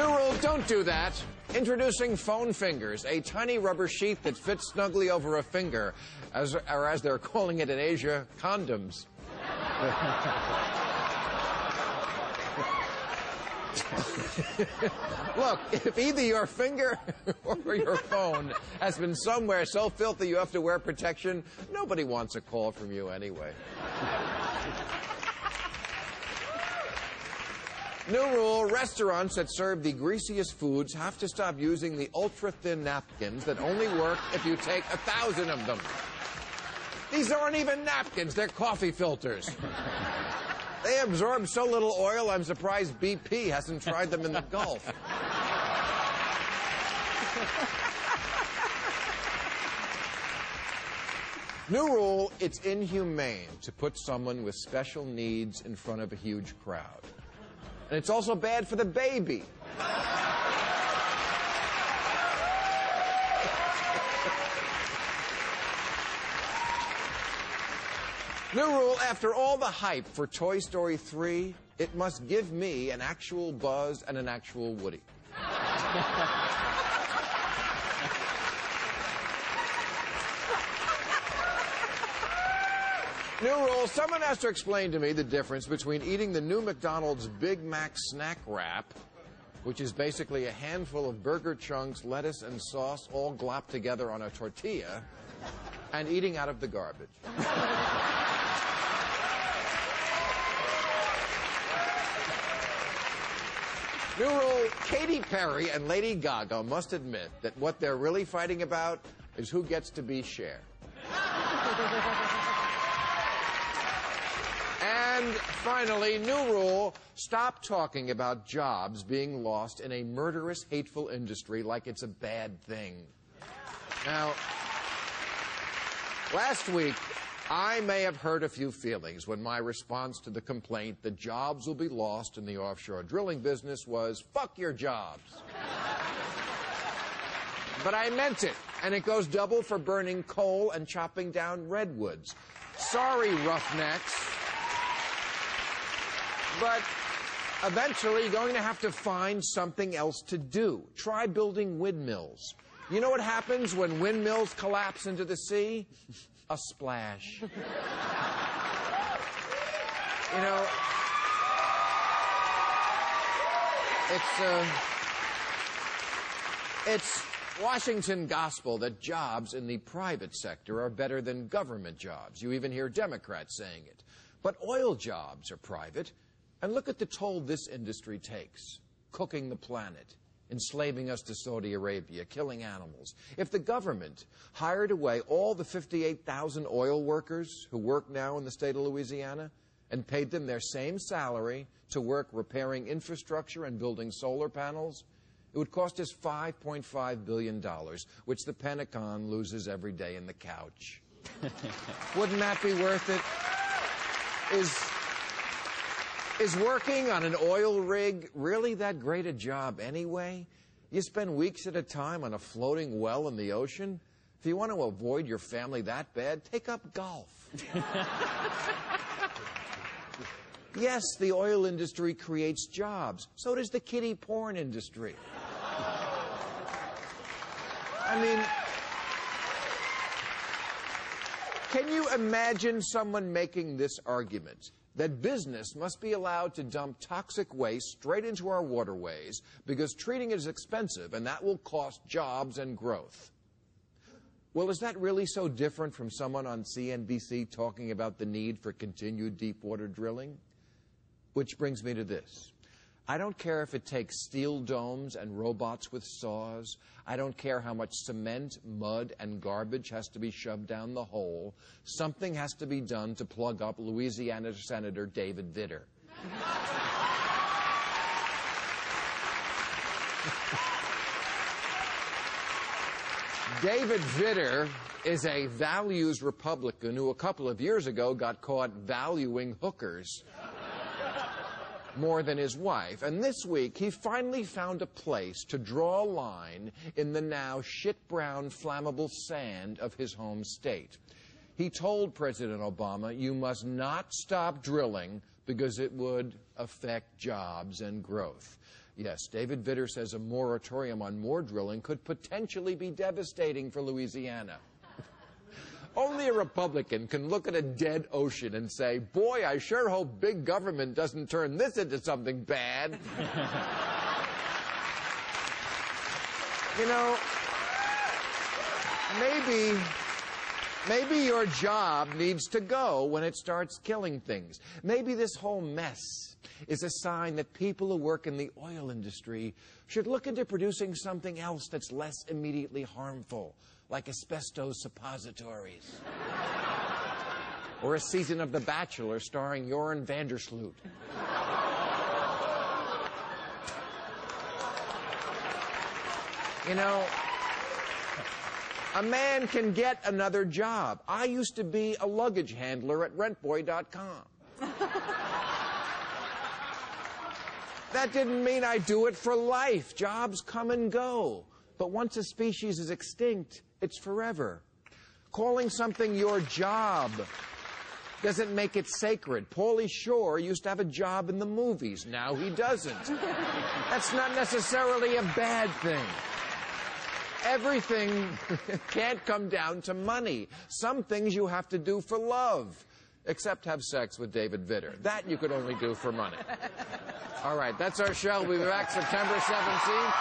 New rule, don't do that. Introducing phone fingers, a tiny rubber sheath that fits snugly over a finger, or as they're calling it in Asia, condoms. Look, if either your finger or your phone has been somewhere so filthy you have to wear protection, nobody wants a call from you anyway. New rule, restaurants that serve the greasiest foods have to stop using the ultra-thin napkins that only work if you take 1,000 of them. These aren't even napkins, they're coffee filters. They absorb so little oil, I'm surprised BP hasn't tried them in the Gulf. New rule, it's inhumane to put someone with special needs in front of a huge crowd. And it's also bad for the baby. New rule, after all the hype for Toy Story 3, it must give me an actual Buzz and an actual Woody. New rule, someone has to explain to me the difference between eating the new McDonald's Big Mac snack wrap, which is basically a handful of burger chunks, lettuce, and sauce all glopped together on a tortilla, and eating out of the garbage. New rule, Katy Perry and Lady Gaga must admit that what they're really fighting about is who gets to be Cher. And finally, new rule, stop talking about jobs being lost in a murderous, hateful industry like it's a bad thing. Now, last week, I may have hurt a few feelings when my response to the complaint that jobs will be lost in the offshore drilling business was, fuck your jobs. But I meant it, and it goes double for burning coal and chopping down redwoods. Sorry, roughnecks. But eventually, you're going to have to find something else to do. Try building windmills. You know what happens when windmills collapse into the sea? A splash. You know, it's Washington gospel that jobs in the private sector are better than government jobs. You even hear Democrats saying it. But oil jobs are private. And look at the toll this industry takes, cooking the planet, enslaving us to Saudi Arabia, killing animals. If the government hired away all the 58,000 oil workers who work now in the state of Louisiana and paid them their same salary to work repairing infrastructure and building solar panels, it would cost us $5.5 billion, which the Pentagon loses every day in the couch. Wouldn't that be worth it? Is working on an oil rig really that great a job anyway? You spend weeks at a time on a floating well in the ocean? If you want to avoid your family that bad, take up golf. Yes, the oil industry creates jobs. So does the kiddie porn industry. I mean, can you imagine someone making this argument? That business must be allowed to dump toxic waste straight into our waterways because treating it is expensive and that will cost jobs and growth. Well, is that really so different from someone on CNBC talking about the need for continued deep water drilling? Which brings me to this. I don't care if it takes steel domes and robots with saws. I don't care how much cement, mud, and garbage has to be shoved down the hole. Something has to be done to plug up Louisiana Senator David Vitter. David Vitter is a values Republican who a couple of years ago got caught valuing hookers more than his wife. And this week, he finally found a place to draw a line in the now shit-brown flammable sand of his home state. He told President Obama, you must not stop drilling because it would affect jobs and growth. Yes, David Vitter says a moratorium on more drilling could potentially be devastating for Louisiana. Only a Republican can look at a dead ocean and say, boy, I sure hope big government doesn't turn this into something bad. You know, maybe your job needs to go when it starts killing things. Maybe this whole mess is a sign that people who work in the oil industry should look into producing something else that's less immediately harmful, like asbestos suppositories. Or a season of The Bachelor starring Joran Vandersloot. You know, a man can get another job. I used to be a luggage handler at rentboy.com. That didn't mean I do it for life. Jobs come and go. But once a species is extinct, it's forever. Calling something your job doesn't make it sacred. Pauly Shore used to have a job in the movies. Now he doesn't. That's not necessarily a bad thing. Everything can't come down to money. Some things you have to do for love, except have sex with David Vitter. That you could only do for money. All right, that's our show. We'll be back September 17th.